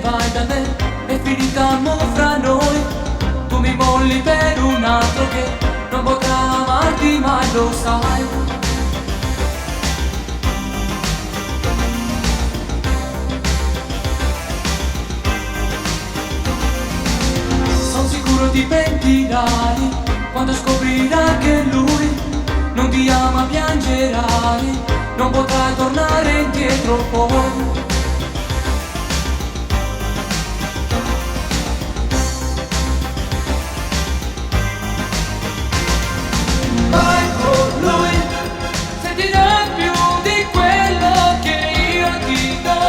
vai da me, è finita mo fra noi. Tu mi molli per un altro che non potrà amarti mai, lo sai. Sono sicuro ti pentirai quando scoprirai che lui non ti ama, piangerai, non potrai tornare indietro poi. Vai con lui, se ti dà più di quello che io ti do.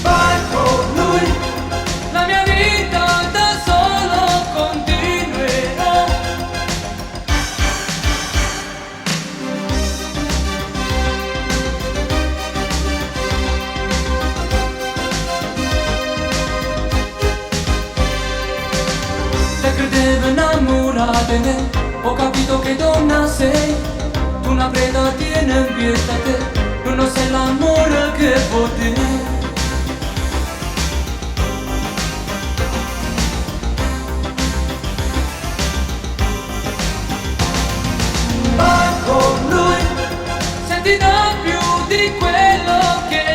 Vai con lui, la mia vita da solo continuerò. Se credevo innamorata di me, ho capito che donna sei. Tu una preda tiene in pietà te, non sei l'amore che potevi. Vai con lui, se ti dà più di quello che